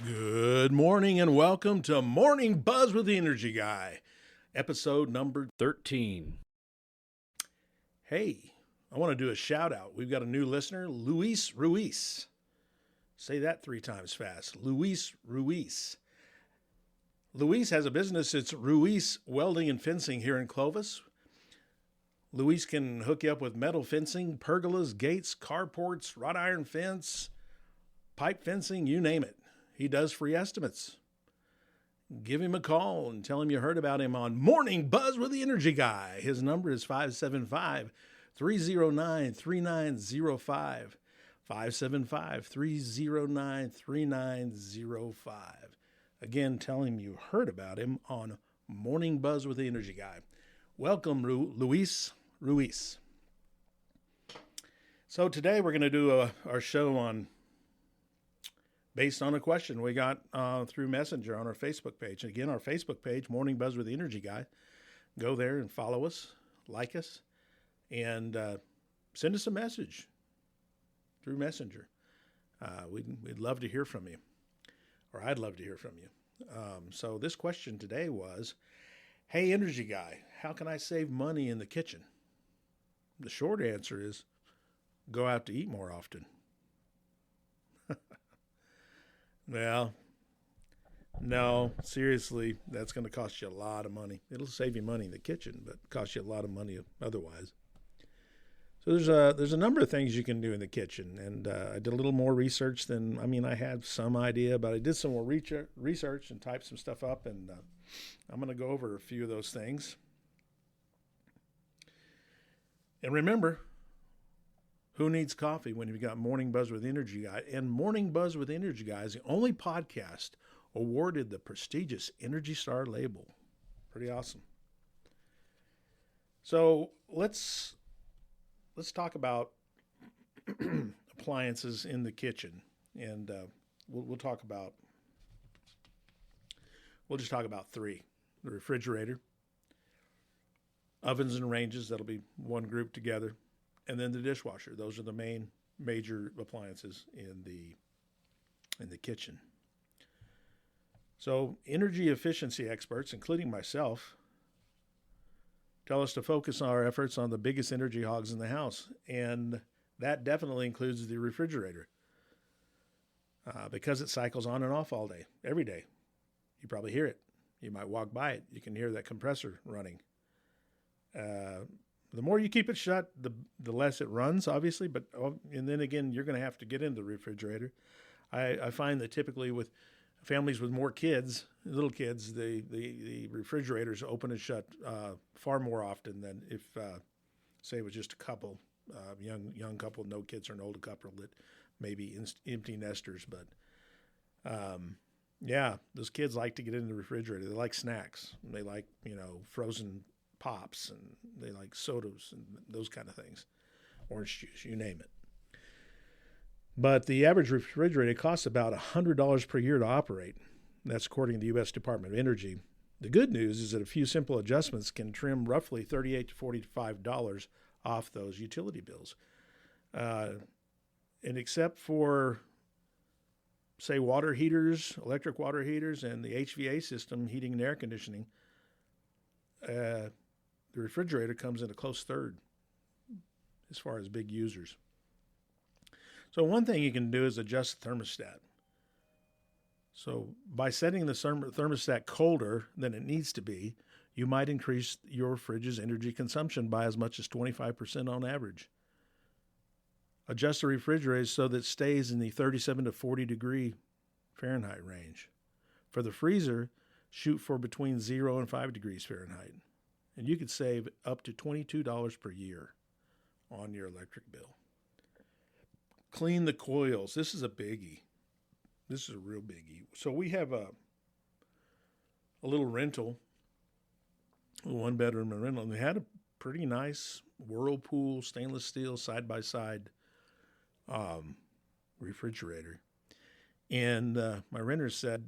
Good morning and welcome to Morning Buzz with the Energy Guy, episode number 13. Hey, I want to do a shout out. We've got a new listener, Luis Ruiz. Say that 3 times fast. Luis Ruiz. Luis has a business. It's Ruiz Welding and Fencing here in Clovis. Luis can hook you up with metal fencing, pergolas, gates, carports, wrought iron fence, pipe fencing, you name it. He does free estimates. Give him a call and tell him you heard about him on Morning Buzz with the Energy Guy. His number is 575-309-3905. 575-309-3905. Again, tell him you heard about him on Morning Buzz with the Energy Guy. Welcome, Luis Ruiz. So today we're going to do our show on based on a question we got through Messenger on our Facebook page. Again, our Facebook page, Morning Buzz with the Energy Guy. Go there and follow us, like us, and send us a message through Messenger. We'd love to hear from you, or I'd love to hear from you. So this question today was, hey, Energy Guy, how can I save money in the kitchen? The short answer is go out to eat more often. Well, no, seriously, that's going to cost you a lot of money. It'll save you money in the kitchen, but cost you a lot of money otherwise. So there's a number of things you can do in the kitchen, and I did a little more research I had some idea, but I did some more research and typed some stuff up, and I'm going to go over a few of those things. And remember, who needs coffee when you've got Morning Buzz with Energy Guy? And Morning Buzz with Energy Guy is the only podcast awarded the prestigious Energy Star label. Pretty awesome. So let's talk about appliances in the kitchen, and we'll just talk about 3: the refrigerator, ovens and ranges. That'll be one group together. And then the dishwasher. Those are the major appliances in the kitchen. So energy efficiency experts, including myself, tell us to focus our efforts on the biggest energy hogs in the house. And that definitely includes the refrigerator, because it cycles on and off all day, every day. You probably hear it. You might walk by it. You can hear that compressor running. The more you keep it shut, the less it runs, obviously. And then again, you're going to have to get in the refrigerator. I find that typically with families with more kids, little kids, the refrigerators open and shut far more often than if, say, it was just a couple, young couple, no kids, or an older couple that may be empty nesters. But yeah, those kids like to get in the refrigerator. They like snacks. They like frozen pops, and they like sodas and those kind of things, orange juice, you name it. But the average refrigerator costs about $100 per year to operate. That's according to the U.S. Department of Energy. The good news is that a few simple adjustments can trim roughly $38 to $45 off those utility bills. And except for, say, water heaters, electric water heaters, and the HVA system, heating and air conditioning, the refrigerator comes in a close third as far as big users. So one thing you can do is adjust the thermostat. So by setting the thermostat colder than it needs to be, you might increase your fridge's energy consumption by as much as 25% on average. Adjust the refrigerator so that it stays in the 37 to 40 degree Fahrenheit range. For the freezer, shoot for between 0 and 5 degrees Fahrenheit. And you could save up to $22 per year on your electric bill. Clean the coils. This is a biggie. This is a real biggie. So we have a little rental, a 1-bedroom rental, and they had a pretty nice Whirlpool stainless steel side-by-side refrigerator. And my renter said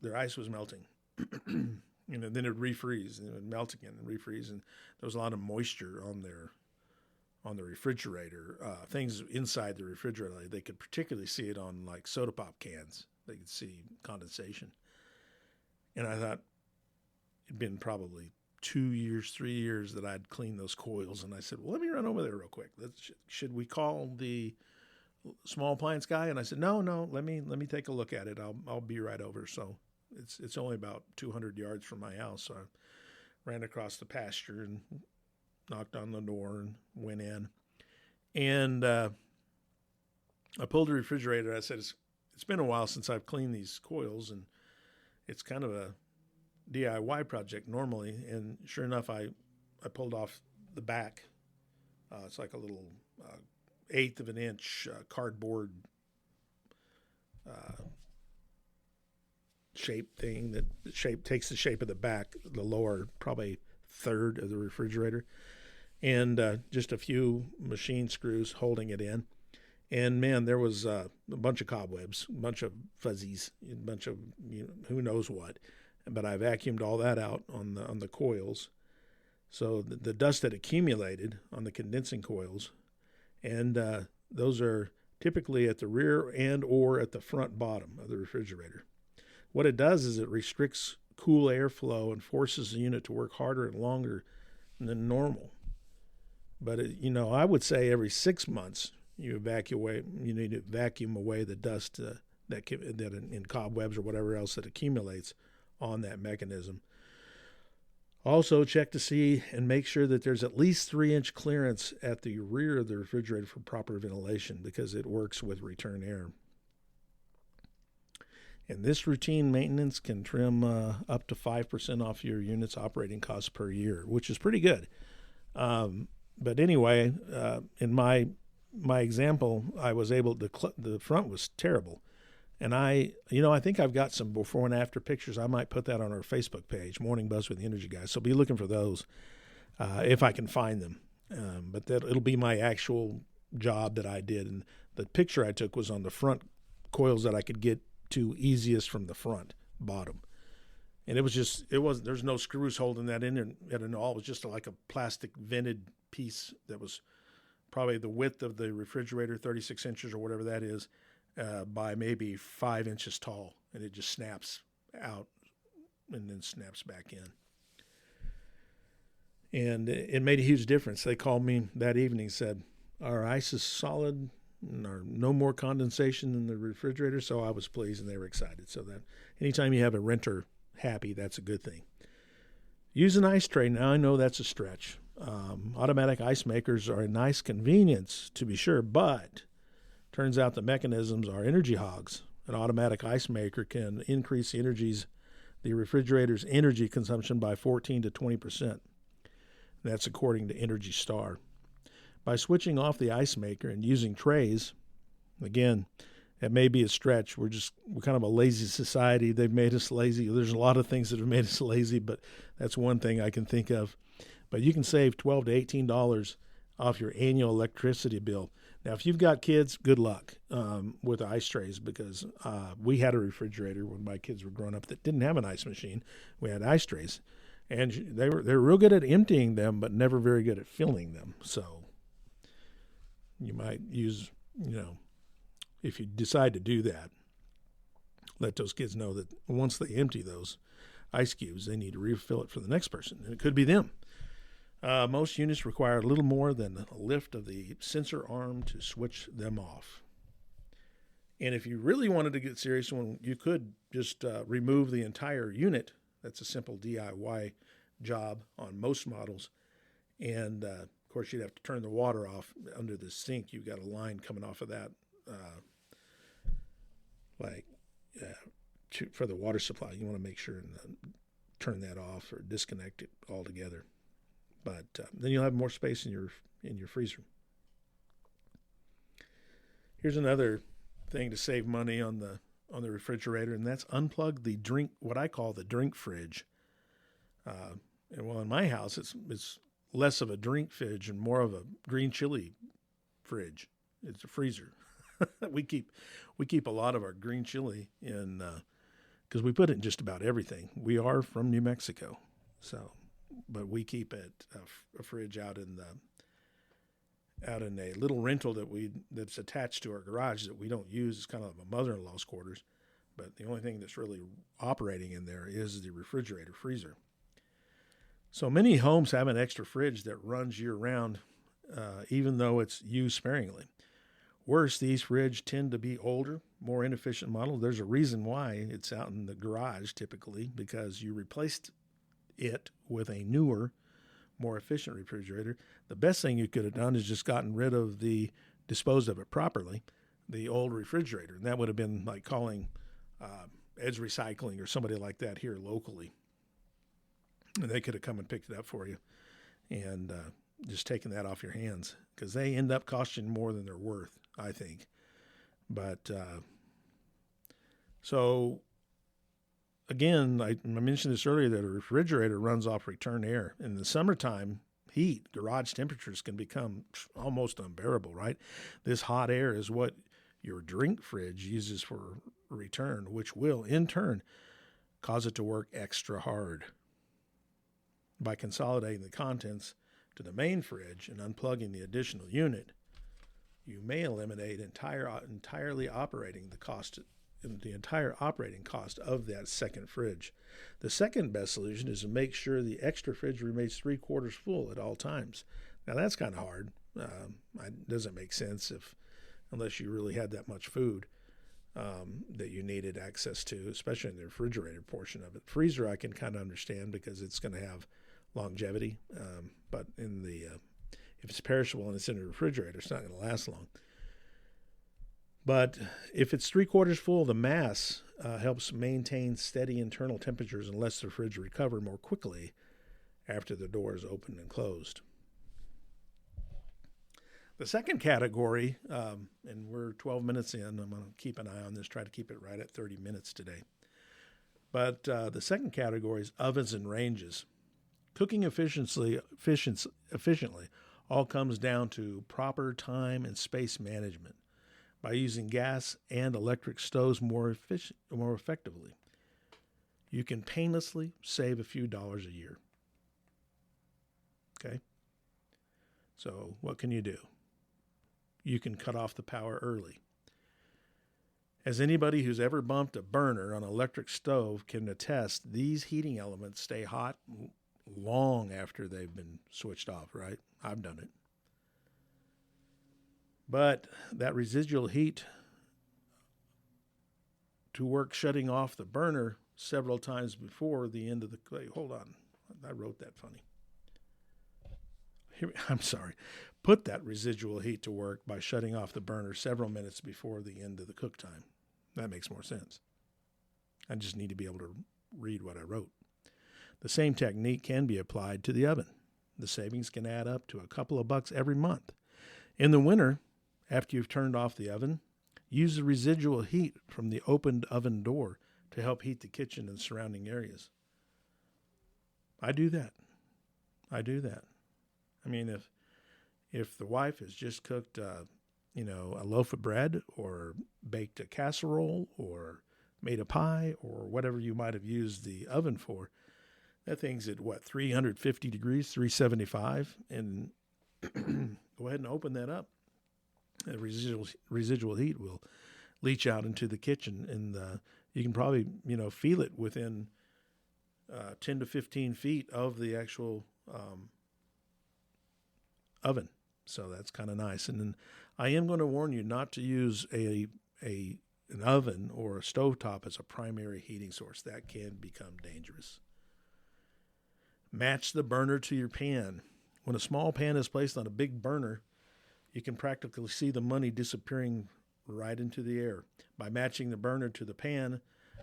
their ice was melting. Then it would refreeze, and it would melt again and refreeze, and there was a lot of moisture on the refrigerator. Things inside the refrigerator, they could particularly see it on like soda pop cans. They could see condensation. And I thought it'd been probably 2 years, 3 years that I'd cleaned those coils. And I said, well, let me run over there real quick. Should we call the small appliance guy? And I said, no, let me take a look at it. I'll be right over. So it's only about 200 yards from my house. So I ran across the pasture and knocked on the door and went in. And I pulled the refrigerator. I said, it's been a while since I've cleaned these coils, and it's kind of a DIY project normally. And sure enough, I pulled off the back. It's like a little 1/8 of an inch cardboard shape thing that takes the shape of the back, the lower probably third of the refrigerator, and just a few machine screws holding it in. And man, there was a bunch of cobwebs, a bunch of fuzzies, a bunch of who knows what. But I vacuumed all that out on the coils. So the dust had accumulated on the condensing coils, and those are typically at the rear and or at the front bottom of the refrigerator. What it does is it restricts cool airflow and forces the unit to work harder and longer than normal. But I would say every 6 months you need to vacuum away the dust that in cobwebs or whatever else that accumulates on that mechanism. Also, check to see and make sure that there's at least 3-inch clearance at the rear of the refrigerator for proper ventilation, because it works with return air. And this routine maintenance can trim up to 5% off your unit's operating costs per year, which is pretty good. But anyway, in my example, I was able to, the front was terrible. And I think I've got some before and after pictures. I might put that on our Facebook page, Morning Buzz with the Energy Guys. So be looking for those if I can find them. But it'll be my actual job that I did. And the picture I took was on the front coils that I could get to easiest from the front bottom. And there's no screws holding that in at all. It was just like a plastic vented piece that was probably the width of the refrigerator, 36 inches or whatever that is, by maybe 5 inches tall, and it just snaps out and then snaps back in. And it made a huge difference. They called me that evening, said, our ice is solid, and no more condensation in the refrigerator, so I was pleased, and they were excited. So that anytime you have a renter happy, that's a good thing. Use an ice tray. Now, I know that's a stretch. Automatic ice makers are a nice convenience, to be sure, but turns out the mechanisms are energy hogs. An automatic ice maker can increase the refrigerator's energy consumption by 14 to 20%. That's according to Energy Star. By switching off the ice maker and using trays, again, it may be a stretch. We're kind of a lazy society. They've made us lazy. There's a lot of things that have made us lazy, but that's one thing I can think of. But you can save $12 to $18 off your annual electricity bill. Now, if you've got kids, good luck with ice trays, because we had a refrigerator when my kids were growing up that didn't have an ice machine. We had ice trays, and they were real good at emptying them, but never very good at filling them. So you might use, if you decide to do that, let those kids know that once they empty those ice cubes, they need to refill it for the next person, and it could be them. Most units require a little more than a lift of the sensor arm to switch them off. And if you really wanted to get serious, you could just remove the entire unit. That's a simple DIY job on most models. And, of course, you'd have to turn the water off under the sink. You've got a line coming off of that, for the water supply. You want to make sure and turn that off or disconnect it altogether. But then you'll have more space in your freezer. Here's another thing to save money on the refrigerator, and that's unplug what I call the drink fridge. In my house, it's less of a drink fridge and more of a green chili fridge. It's a freezer. We keep a lot of our green chili in because we put it in just about everything. We are from New Mexico, but we keep a fridge out in a little rental that's attached to our garage that we don't use. It's kind of a mother-in-law's quarters, but the only thing that's really operating in there is the refrigerator freezer. So many homes have an extra fridge that runs year-round, even though it's used sparingly. Worse, these fridges tend to be older, more inefficient model. There's a reason why it's out in the garage typically, because you replaced it with a newer, more efficient refrigerator. The best thing you could have done is just disposed of it properly, the old refrigerator. And that would have been like calling Ed's Recycling or somebody like that here locally. And they could have come and picked it up for you and just taken that off your hands, because they end up costing more than they're worth, I think. But so again, I mentioned this earlier, that a refrigerator runs off return air. In the summertime heat, garage temperatures can become almost unbearable, right? This hot air is what your drink fridge uses for return, which will in turn cause it to work extra hard. By consolidating the contents to the main fridge and unplugging the additional unit, you may eliminate entirely operating the cost, the entire operating cost of that second fridge. The second best solution is to make sure the extra fridge remains 3/4 full at all times. Now that's kind of hard. It doesn't make sense unless you really had that much food that you needed access to, especially in the refrigerator portion of it. Freezer I can kind of understand because it's going to have longevity, but in the if it's perishable and it's in a refrigerator, it's not going to last long. But if it's 3/4 full, the mass helps maintain steady internal temperatures and lets the fridge recover more quickly after the door is opened and closed. The second category, and we're 12 minutes in, I'm going to keep an eye on this, try to keep it right at 30 minutes today. But the second category is ovens and ranges. Cooking efficiently all comes down to proper time and space management by using gas and electric stoves more effectively. You can painlessly save a few dollars a year. Okay? So what can you do? You can cut off the power early. As anybody who's ever bumped a burner on an electric stove can attest, these heating elements stay hot long after they've been switched off, right? I've done it. But that residual heat to work shutting off the burner several times before the end of the... Hold on. I wrote that funny. I'm sorry. Put that residual heat to work by shutting off the burner several minutes before the end of the cook time. That makes more sense. I just need to be able to read what I wrote. The same technique can be applied to the oven. The savings can add up to a couple of bucks every month. In the winter, after you've turned off the oven, use the residual heat from the opened oven door to help heat the kitchen and surrounding areas. I do that. I mean, if the wife has just cooked, a loaf of bread or baked a casserole or made a pie or whatever you might have used the oven for, that thing's at 350 degrees, 375, and go ahead and open that up. The residual heat will leach out into the kitchen, and you can probably, feel it within 10 to 15 feet of the actual oven. So that's kind of nice. And then I am going to warn you not to use an oven or a stovetop as a primary heating source. That can become dangerous. Match the burner to your pan. When a small pan is placed on a big burner, you can practically see the money disappearing right into the air. By matching the burner to the pan,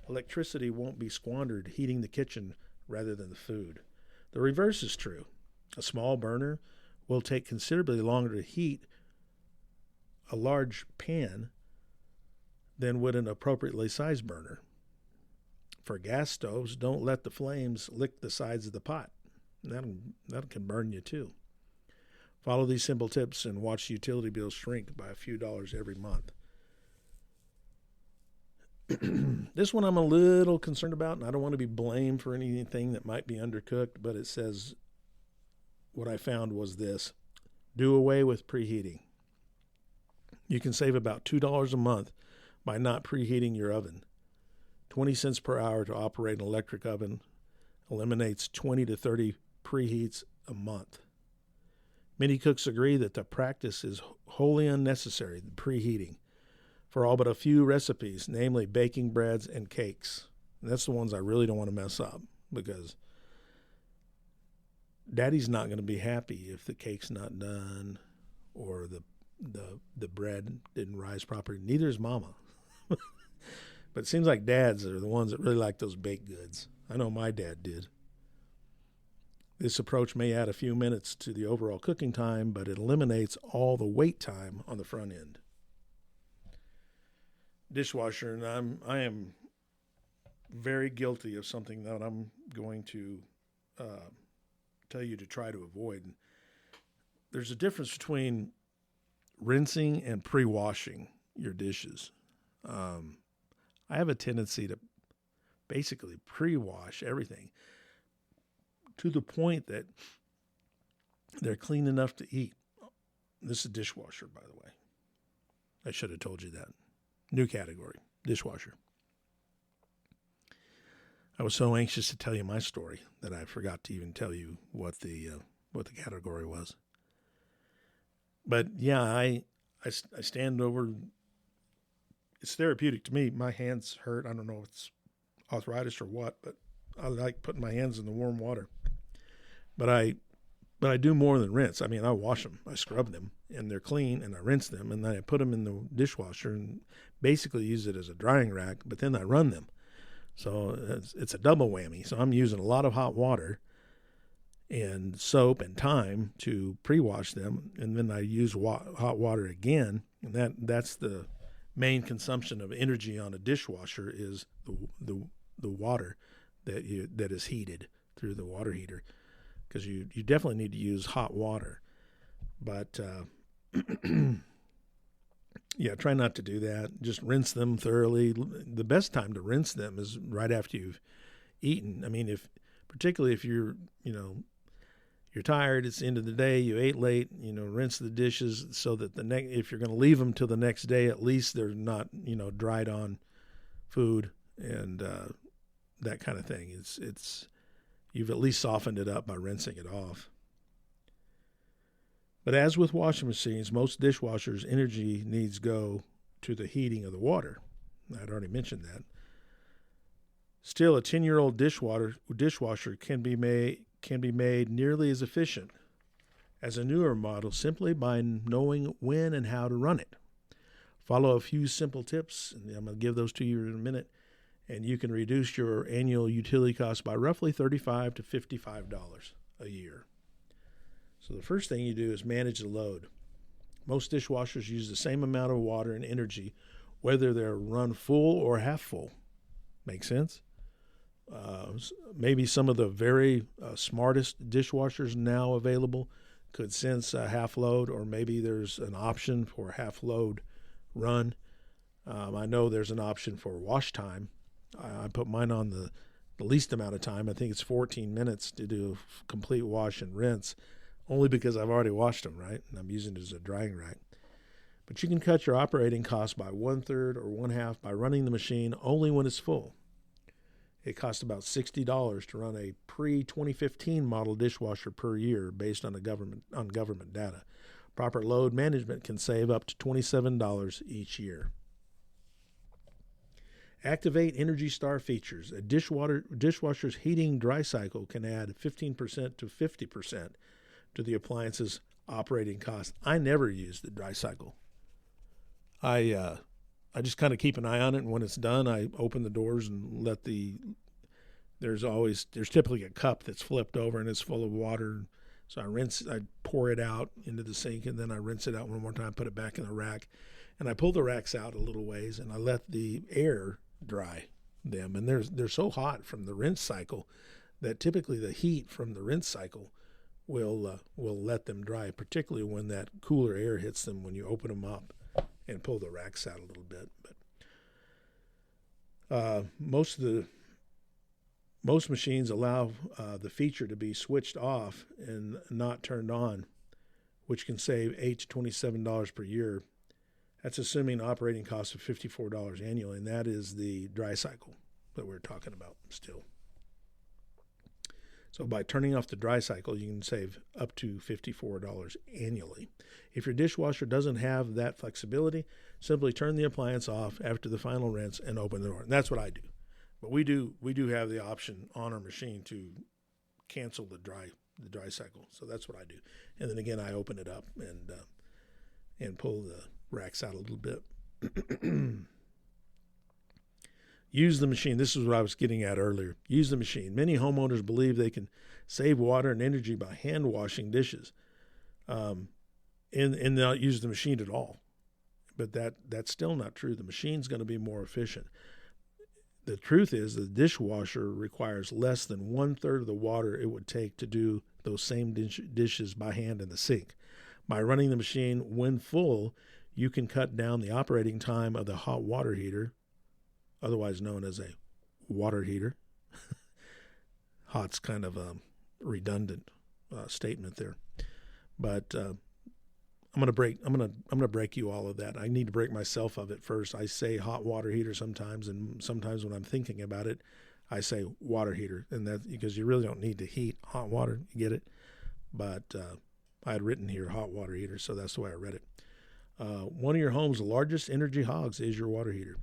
electricity won't be squandered heating the kitchen rather than the food. The reverse is true. A small burner will take considerably longer to heat a large pan than would an appropriately sized burner. For gas stoves, don't let the flames lick the sides of the pot. That can burn you too. Follow these simple tips and watch utility bills shrink by a few dollars every month. This one I'm a little concerned about, and I don't want to be blamed for anything that might be undercooked, but it says, what I found was this: do away with preheating. You can save about $2 a month by not preheating your oven. 20 cents per hour to operate an electric oven eliminates 20 to 30 preheats a month. Many cooks agree that the practice is wholly unnecessary, the preheating, for all but a few recipes, namely baking breads and cakes. And that's the ones I really don't want to mess up, because Daddy's not going to be happy if the cake's not done or the bread didn't rise properly. Neither is Mama. But it seems like dads are the ones that really like those baked goods. I know my dad did. This approach may add a few minutes to the overall cooking time, but it eliminates all the wait time on the front end. Dishwasher, and I am very guilty of something that I'm going to tell you to try to avoid. There's a difference between rinsing and pre-washing your dishes. I have a tendency to basically pre-wash everything to the point that they're clean enough to eat. This is a dishwasher, by the way. I should have told you that. New category, dishwasher. I was so anxious to tell you my story that I forgot to even tell you what the category was. But yeah, I stand over. It's therapeutic to me. My hands hurt. I don't know if it's arthritis or what, but I like putting my hands in the warm water. But I do more than rinse. I mean, I wash them. I scrub them, and they're clean, and I rinse them, and then I put them in the dishwasher and basically use it as a drying rack, but then I run them. So it's a double whammy. So I'm using a lot of hot water and soap and thyme to pre-wash them, and then I use hot water again, and that's the main consumption of energy on a dishwasher is the water that is heated through the water heater, because you definitely need to use hot water. But yeah, try not to do that. Just rinse them thoroughly. The best time to rinse them is right after you've eaten. I mean, particularly if you're tired, it's the end of the day, you ate late, rinse the dishes so that if you're going to leave them till the next day, at least they're not, dried on food and that kind of thing. It's you've at least softened it up by rinsing it off. But as with washing machines, most dishwashers' energy needs go to the heating of the water. I'd already mentioned that. Still, a 10-year-old dishwasher can be made nearly as efficient as a newer model simply by knowing when and how to run it. Follow a few simple tips, and I'm going to give those to you in a minute, and you can reduce your annual utility costs by roughly $35 to $55 a year. So the first thing you do is manage the load. Most dishwashers use the same amount of water and energy, whether they're run full or half full. Make sense? Maybe some of the very smartest dishwashers now available could sense a half load, or maybe there's an option for half load run. I know there's an option for wash time. I put mine on the least amount of time. I think it's 14 minutes to do a complete wash and rinse, only because I've already washed them, right? And I'm using it as a drying rack. But you can cut your operating costs by 1/3 or 1/2 by running the machine only when it's full. It costs about $60 to run a pre-2015 model dishwasher per year based on government data. Proper load management can save up to $27 each year. Activate Energy Star features. A dishwasher's heating dry cycle can add 15% to 50% to the appliance's operating cost. I never use the dry cycle. I just kind of keep an eye on it, and when it's done, I open the doors and there's typically a cup that's flipped over and it's full of water. So I pour it out into the sink, and then I rinse it out one more time, put it back in the rack, and I pull the racks out a little ways, and I let the air dry them. And they're so hot from the rinse cycle that typically the heat from the rinse cycle will let them dry, particularly when that cooler air hits them when you open them up and pull the racks out a little bit. But most machines allow the feature to be switched off and not turned on, which can save $8 to $27 per year. That's assuming operating costs of $54 annually, and that is the dry cycle. that we're talking about still. So by turning off the dry cycle, you can save up to $54 annually. If your dishwasher doesn't have that flexibility, simply turn the appliance off after the final rinse and open the door. And that's what I do. But we do have the option on our machine to cancel the dry cycle. So that's what I do. And then again, I open it up and pull the racks out a little bit. Use the machine. This is what I was getting at earlier. Use the machine. Many homeowners believe they can save water and energy by hand washing dishes, and not use the machine at all. But that's still not true. The machine's going to be more efficient. The truth is the dishwasher requires less than 1/3 of the water it would take to do those same dishes by hand in the sink. By running the machine when full, you can cut down the operating time of the hot water heater, otherwise known as a water heater. Hot's kind of a redundant statement there, but I'm gonna break you all of that. I need to break myself of it first. I say hot water heater sometimes, and sometimes when I'm thinking about it, I say water heater, and that because you really don't need to heat hot water. You get it? But I had written here hot water heater, so that's the way I read it. One of your home's largest energy hogs is your water heater.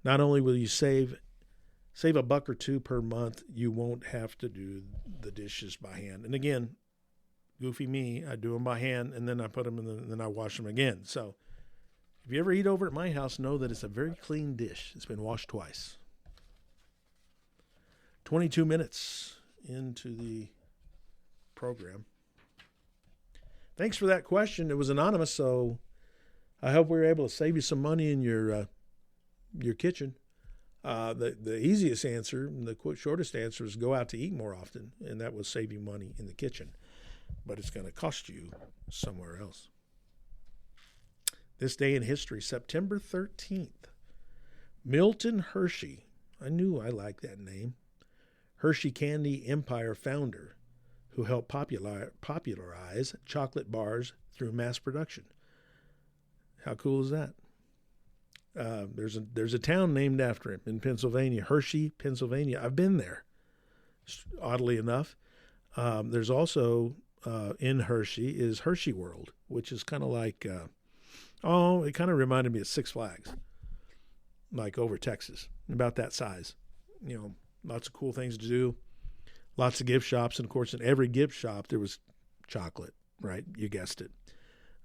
Not only will you save $1 or $2 per month, you won't have to do the dishes by hand. And again, goofy me, I do them by hand, and then I put them in, and then I wash them again. So if you ever eat over at my house, know that it's a very clean dish. It's been washed twice. 22 minutes into the program. Thanks for that question. It was anonymous, so I hope we were able to save you some money in your kitchen. The easiest answer, the shortest answer is go out to eat more often, and that will save you money in the kitchen. But it's going to cost you somewhere else. This day in history, September 13th, Milton Hershey. I knew I liked that name. Hershey Candy Empire founder, who helped popularize chocolate bars through mass production. How cool is that? There's a town named after him in Pennsylvania, Hershey, Pennsylvania. I've been there, oddly enough. There's also in Hershey is Hershey World, which is kind of like, it kind of reminded me of Six Flags, like over Texas, about that size. Lots of cool things to do, lots of gift shops, and of course in every gift shop there was chocolate, right? You guessed it.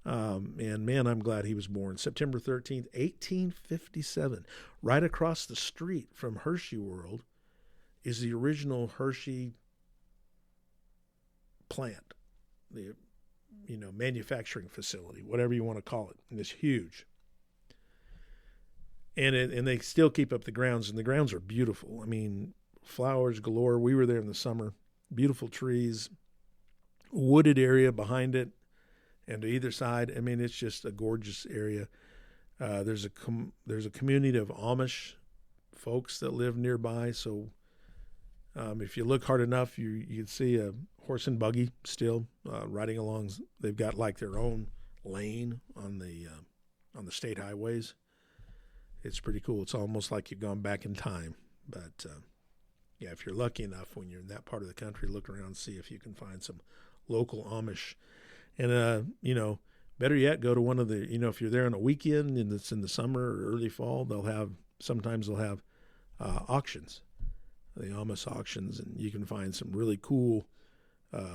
And man, I'm glad he was born September 13th, 1857. Right across the street from Hershey World is the original Hershey plant, the manufacturing facility, whatever you want to call it. And it's huge. And they still keep up the grounds, and the grounds are beautiful. I mean, flowers galore. We were there in the summer. Beautiful trees, wooded area behind it. And to either side, I mean, it's just a gorgeous area. There's a community of Amish folks that live nearby. So if you look hard enough, you can see a horse and buggy still riding along. They've got like their own lane on the state highways. It's pretty cool. It's almost like you've gone back in time. But yeah, if you're lucky enough when you're in that part of the country, look around and see if you can find some local Amish. And, better yet, go to one of the, if you're there on a weekend and it's in the summer or early fall, sometimes they'll have auctions, the Amish auctions, and you can find some really cool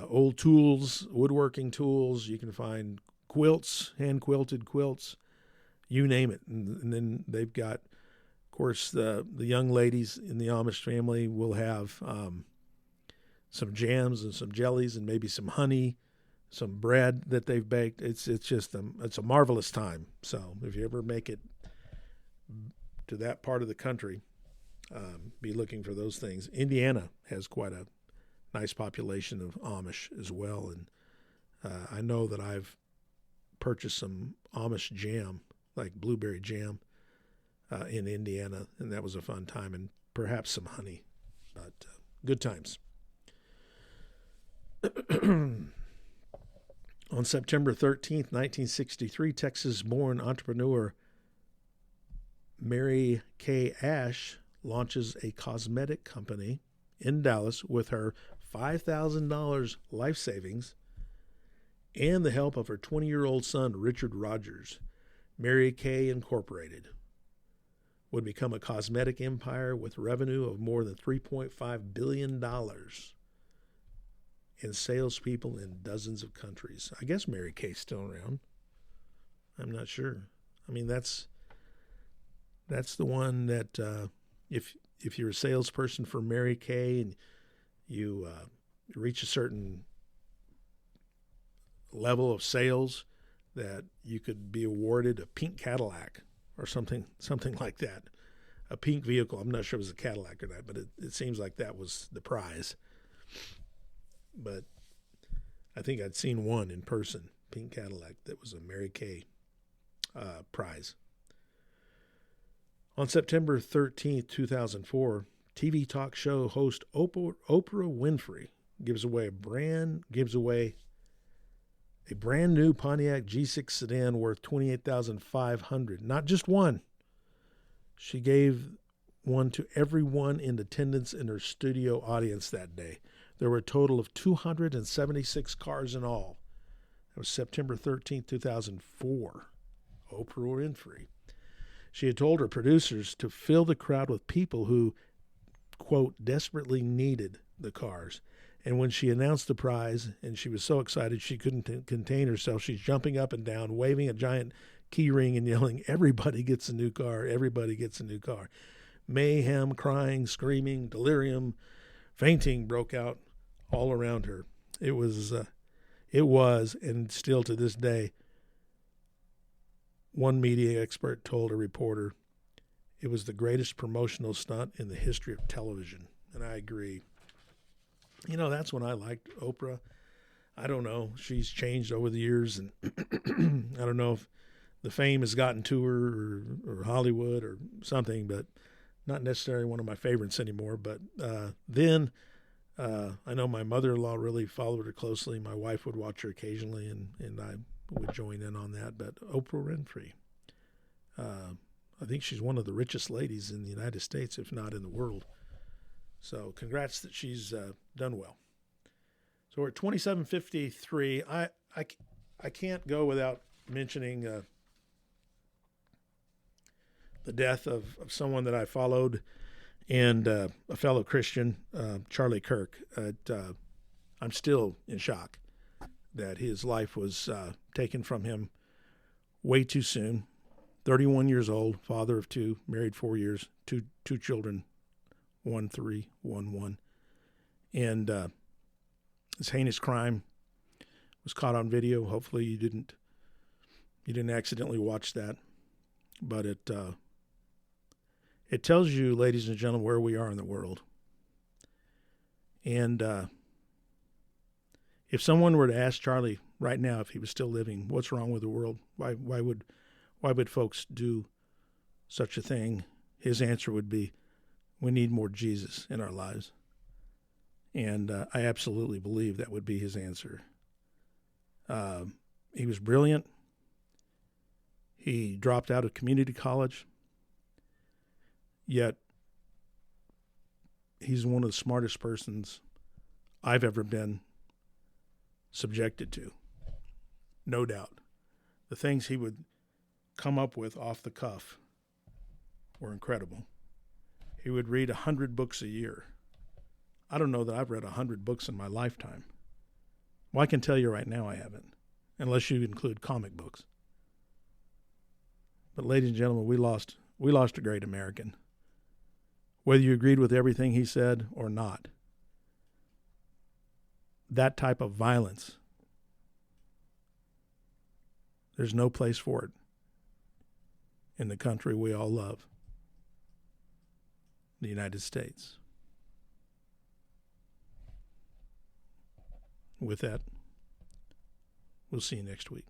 old tools, woodworking tools. You can find quilts, hand-quilted quilts, you name it. And then they've got, of course, the young ladies in the Amish family will have some jams and some jellies and maybe some honey, some bread that they've baked. It's just it's a marvelous time. So if you ever make it to that part of the country, be looking for those things. Indiana has quite a nice population of Amish as well, and I know that I've purchased some Amish jam, like blueberry jam, in Indiana, and that was a fun time, and perhaps some honey, but good times. On September 13th, 1963, Texas-born entrepreneur Mary Kay Ash launches a cosmetic company in Dallas with her $5,000 life savings and the help of her 20-year-old son, Richard Rogers. Mary Kay Incorporated would become a cosmetic empire with revenue of more than $3.5 billion and salespeople in dozens of countries. I guess Mary Kay's still around. I'm not sure. I mean, that's the one that if you're a salesperson for Mary Kay and you reach a certain level of sales, that you could be awarded a pink Cadillac or something like that. A pink vehicle. I'm not sure it was a Cadillac or not, but it seems like that was the prize. But I think I'd seen one in person, pink Cadillac, that was a Mary Kay prize. On September 13th, 2004, TV talk show host Oprah Winfrey gives away a brand new Pontiac G6 sedan worth $28,500. Not just one. She gave one to everyone in attendance in her studio audience that day. There were a total of 276 cars in all. That was September 13th, 2004. Oprah Winfrey. She had told her producers to fill the crowd with people who, quote, desperately needed the cars. And when she announced the prize, and she was so excited she couldn't contain herself, she's jumping up and down, waving a giant key ring and yelling, "Everybody gets a new car, everybody gets a new car." Mayhem, crying, screaming, delirium, fainting broke out all around her. It was, and still to this day, one media expert told a reporter, it was the greatest promotional stunt in the history of television. And I agree. You know, that's when I liked Oprah. I don't know. She's changed over the years, and I don't know if the fame has gotten to her or Hollywood or something, but not necessarily one of my favorites anymore. But then I know my mother-in-law really followed her closely. My wife would watch her occasionally, and I would join in on that. But Oprah Winfrey, I think she's one of the richest ladies in the United States, if not in the world. So congrats that she's done well. So we're at 27:53. I can't go without mentioning the death of someone that I followed and a fellow Christian, Charlie Kirk. I'm still in shock that his life was taken from him way too soon. 31 years old, father of two, married 4 years, two children. 1, 3, 1, 1. And this heinous crime was caught on video. Hopefully you didn't accidentally watch that. But it tells you, ladies and gentlemen, where we are in the world. And if someone were to ask Charlie right now, if he was still living, what's wrong with the world? Why would folks do such a thing? His answer would be, we need more Jesus in our lives. And I absolutely believe that would be his answer. He was brilliant. He dropped out of community college. Yet, he's one of the smartest persons I've ever been subjected to. No doubt. The things he would come up with off the cuff were incredible. He would read 100 books a year. I don't know that I've read 100 books in my lifetime. Well, I can tell you right now I haven't, unless you include comic books. But ladies and gentlemen, we lost a great American. Whether you agreed with everything he said or not, that type of violence, there's no place for it in the country we all love, the United States. With that, we'll see you next week.